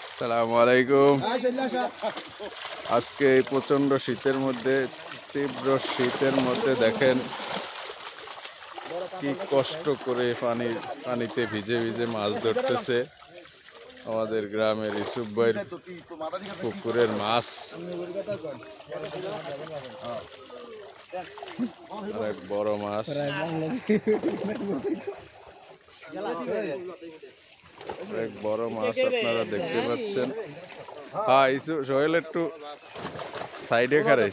আসসালামু আলাইকুম। আজকে এই প্রচন্ড শীতের মধ্যে, তীব্র শীতের মধ্যে দেখেন কি কষ্ট করে পানিতে ভিজে ভিজে মাছ ধরতেছে আমাদের গ্রামের ইসুফ ভাইয়ের পুকুরের মাছ। অনেক বড় মাছ, অনেক বড় মাছ আপনারা দেখতে পাচ্ছেন। হ্যাঁ, সোহেল একটু সাইডে খারাই।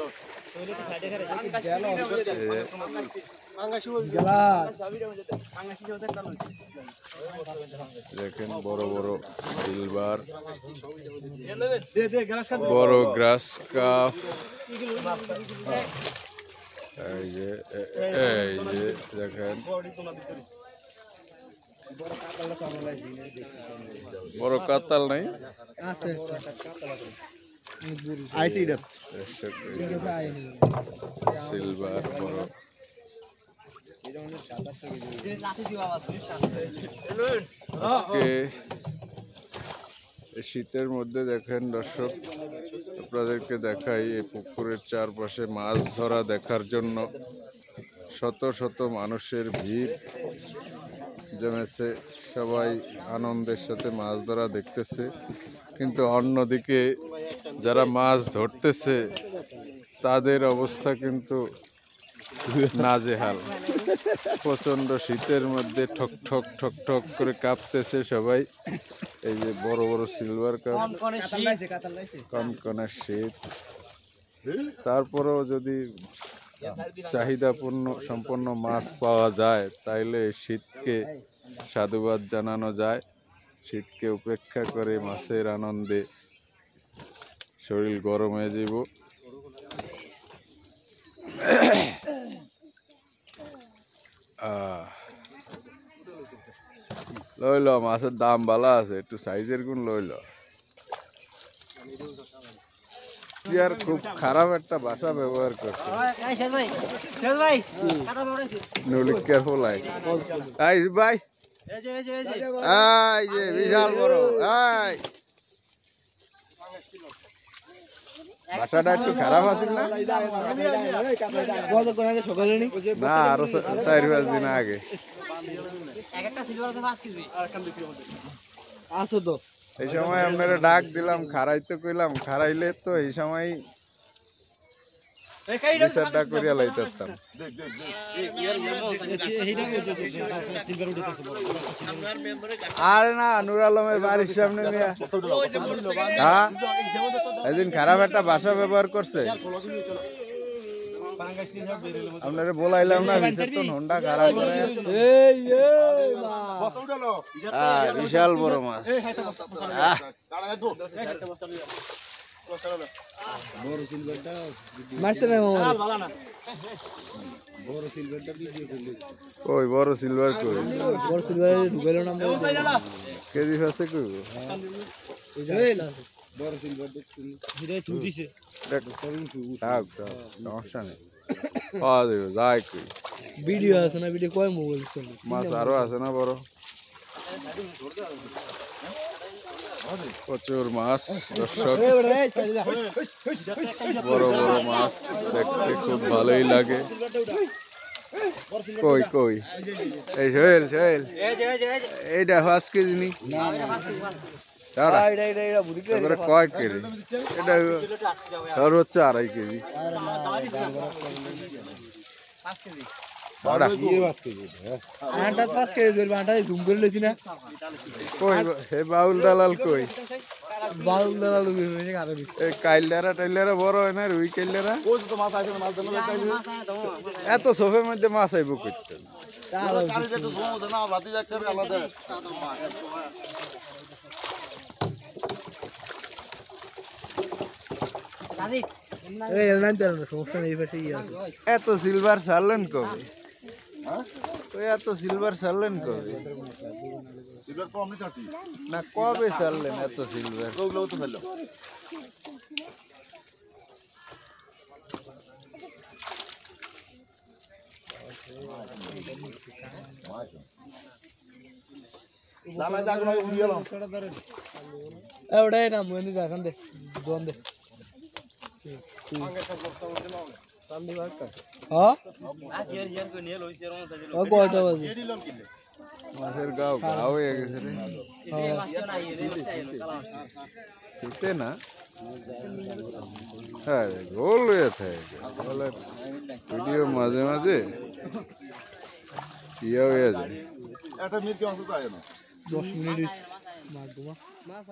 দেখেন বড় বড় সিলভার, বড় গ্রাস কাপ। এই যে দেখেন বড় কাতাল নাই, সিলভার বড়। শীতের মধ্যে দেখেন দর্শক, আপনাদেরকে দেখাই এই পুকুরের চারপাশে মাছ ধরা দেখার জন্য শত শত মানুষের ভিড় জমেছে। সবাই আনন্দের সাথে মাছ ধরা দেখতেছে, কিন্তু অন্যদিকে যারা মাছ ধরতেছে তাদের অবস্থা কিন্তু নাজেহাল। প্রচন্ড শীতের মধ্যে ঠক ঠক ঠক ঠক করে কাঁপতেছে সবাই। এই যে বড় বড় সিলভার কাপ, কনকনে শীত। তারপরেও যদি চাহিদাপূর্ণ সম্পন্ন মাছ পাওয়া যায় তাইলে শীতকে সাধুবাদ জানানো যায়। শীতকে উপেক্ষা করে মাছের আনন্দে শরীর গরম হয়ে যাব। লইল মাছের দাম ভালো আছে, একটু সাইজের গুণ লইল। আর খুব খারাপ একটা ভাষা ব্যবহার করছে। বিশাল বড় ভাষাটা একটু খারাপ আছে না? আরো 4-5 দিন আগে এই সময় আপনারা ডাক দিলাম, খারাইতে কইলাম, খারাইলে তো এই সময় বিচারটা করিয়া লাইতাম। আর না, নুর আলমের বাড়ির সামনে হ্যাঁ এদিন খারাপ একটা ভাষা ব্যবহার করছে। আপনারা বলাইলাম না, হোন্ডা খারাপ করে। বিশাল বড় মাছ। ওই বড় সিলভার কই, বড় সিলভার ঢুকাইলো না কেজি আছে কই বড় সিলভার দেখুন হিরে থু দিছে সমস্যা নেই, পাওয়া যাবে। যাই কই ভিডিও আছে না, ভিডিও কয় মোবাইল চলে, মাছ আরো আছে না বড়, প্রচুর মাছ। দর্শক, বড় বড় মাছ দেখতে খুব ভালোই লাগে। কই কই এই সোহেল এইটা 5 কেজি নি, কয় কেজি? এটা হচ্ছে 2.5 কেজি। বাউল দালাল কই? বাউল দালাল কাইলারা টাইলারা বড় হয় না, রুই কাইলারা। এত সোফের মধ্যে মাছ আইব করতে এত সিলভার ছাড়লেন কবে? এত সিলভার ছাড়লেন কবে? না কবে ছাড়লেন এত সিলভার? ওটাই না মুই যা খান দে দোন দে হ্যাঁ ও কয়টা বাজে মাছের গাও গাও হয়ে গেছে রে খেতে না হ্যাঁ গোল হয়ে থাকে ভিডিও মাঝে মাঝে ইয়া হয়ে যায় 10 মিনিট মাছ